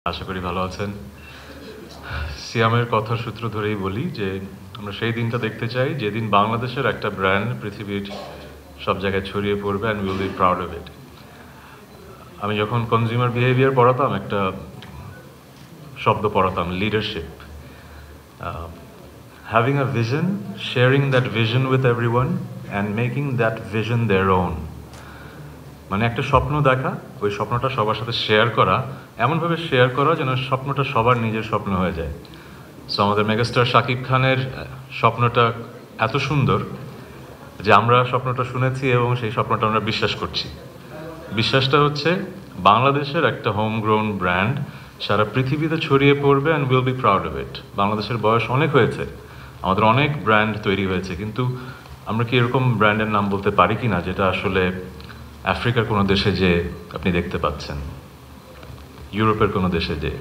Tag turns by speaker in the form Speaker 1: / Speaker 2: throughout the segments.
Speaker 1: আশা করি ভালো আছেন। সিয়ামের কথার সূত্র ধরেই বলি যে আমরা সেই দিনটা দেখতে চাই যেদিন বাংলাদেশের একটা ব্র্যান্ড পৃথিবীর সব জায়গায় ছড়িয়ে পড়বে and will be proud of it. আমি যখন কনজিউমার বিহেভিয়ার পড়াতাম একটা শব্দ পড়াতাম, leadership. Having a vision, sharing that vision with everyone and making that vision their own. মানে একটা স্বপ্ন দেখা, ওই স্বপ্নটা সবার সাথে শেয়ার করা, এমনভাবে শেয়ার করা যেন স্বপ্নটা সবার নিজের স্বপ্ন হয়ে যায়। সো আমাদের মেগাস্টার শাকিব খানের স্বপ্নটা এত সুন্দর যে আমরা স্বপ্নটা শুনেছি এবং সেই স্বপ্নটা আমরা বিশ্বাস করছি। বিশ্বাসটা হচ্ছে বাংলাদেশের একটা হোম গ্রোন ব্র্যান্ড সারা পৃথিবীতে ছড়িয়ে পড়বে and will be proud of it. বাংলাদেশের বয়স অনেক হয়েছে, আমাদের অনেক ব্র্যান্ড তৈরি হয়েছে, কিন্তু আমরা কি এরকম ব্র্যান্ডের নাম বলতে পারি কি না যেটা আসলে আফ্রিকার কোনো দেশে যে আপনি দেখতে পাচ্ছেন, ইউরোপের কোনো দেশে যে।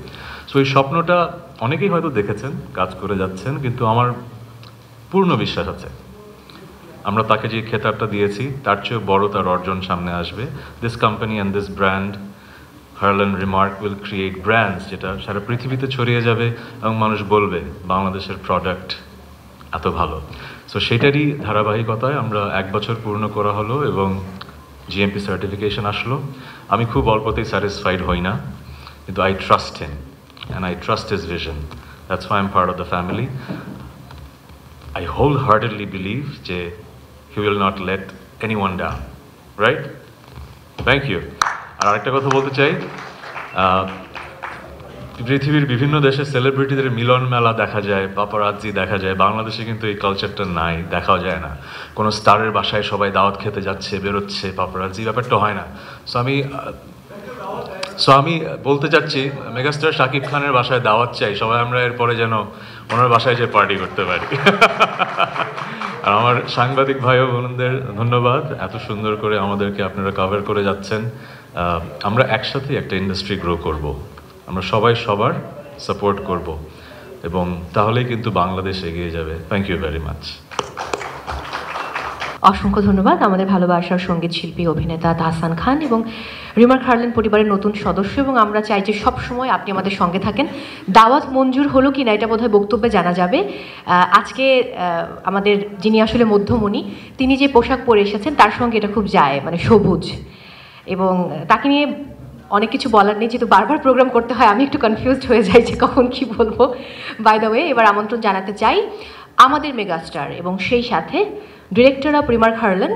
Speaker 1: সো এই স্বপ্নটা অনেকেই হয়তো দেখেছেন, কাজ করে যাচ্ছেন, কিন্তু আমার পূর্ণ বিশ্বাস আছে আমরা তাকে যে খেতাবটা দিয়েছি তার চেয়েও বড় তার অর্জন সামনে আসবে। This company and this brand Herlan remark will create brands যেটা সারা পৃথিবীতে ছড়িয়ে যাবে এবং মানুষ বলবে বাংলাদেশের প্রোডাক্ট এত ভালো। সো সেটারই ধারাবাহিকতায় আমরা 1 বছর পূর্ণ করা হলো এবং জিএমপি সার্টিফিকেশন আসলো। আমি খুব অল্পতেই স্যাটিসফাইড হই না, কিন্তু I trust him and I trust his vision. That's why I am part of the family. I wholeheartedly believe যে he will not let anyone down, right? Thank you. আর আরেকটা কথা বলতে চাই, পৃথিবীর বিভিন্ন দেশে সেলিব্রিটিদের মিলন মেলা দেখা যায়, পাপারাজ্জি দেখা যায়, বাংলাদেশে কিন্তু এই কালচারটা নাই, দেখাও যায় না। কোনো স্টারের বাসায় সবাই দাওয়াত খেতে যাচ্ছে, বেরোচ্ছে, পাপারাজ্জি ব্যাপারটা হয় না। সো আমি বলতে চাচ্ছি মেগাস্টার শাকিব খানের বাসায় দাওয়াত চাই, সবাই আমরা এরপরে যেন ওনার বাসায় যে পার্টি করতে পারি। আর আমার সাংবাদিক ভাই ও বোনদের ধন্যবাদ, এত সুন্দর করে আমাদেরকে আপনারা কভার করে যাচ্ছেন। আমরা একসাথে একটা ইন্ডাস্ট্রি গ্রো করব, আমরা সবাই সবার সাপোর্ট করব এবং তাহলেই কিন্তু বাংলাদেশ এগিয়ে যাবে। Thank you very much.
Speaker 2: অসংখ্য ধন্যবাদ আমাদের ভালোবাসার সঙ্গীত শিল্পী অভিনেতা তাহসান খান এবং রিমার্ক হার্লেন পরিবারের নতুন সদস্য, এবং আমরা চাই যে সবসময় আপনি আমাদের সঙ্গে থাকেন। দাওয়াত মঞ্জুর হলো কি না এটা বোধহয় বক্তব্যে জানা যাবে। আজকে আমাদের যিনি আসলে মধ্যমণি, তিনি যে পোশাক পরে এসেছেন তার সঙ্গে এটা খুব যায়, মানে সবুজ, এবং তাকে নিয়ে অনেক কিছু বলার নেই, যেহেতু বারবার প্রোগ্রাম করতে হয় আমি একটু কনফিউজড হয়ে যাই যে কখন কি বলবো। বাই দ্য ওয়ে, এবার আমন্ত্রণ জানাতে চাই আমাদের মেগাস্টার এবং সেই সাথে ডিরেক্টর অফ রিমার্ক হার্লেন,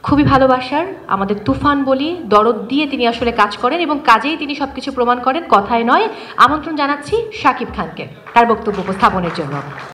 Speaker 2: খুবই ভালোবাসার আমাদের তুফান বলি, দরদ দিয়ে তিনি আসলে কাজ করেন এবং কাজেই তিনি সব কিছু প্রমাণ করেন, কথায় নয়। আমন্ত্রণ জানাচ্ছি শাকিব খানকে তার বক্তব্য উপস্থাপনের জন্য।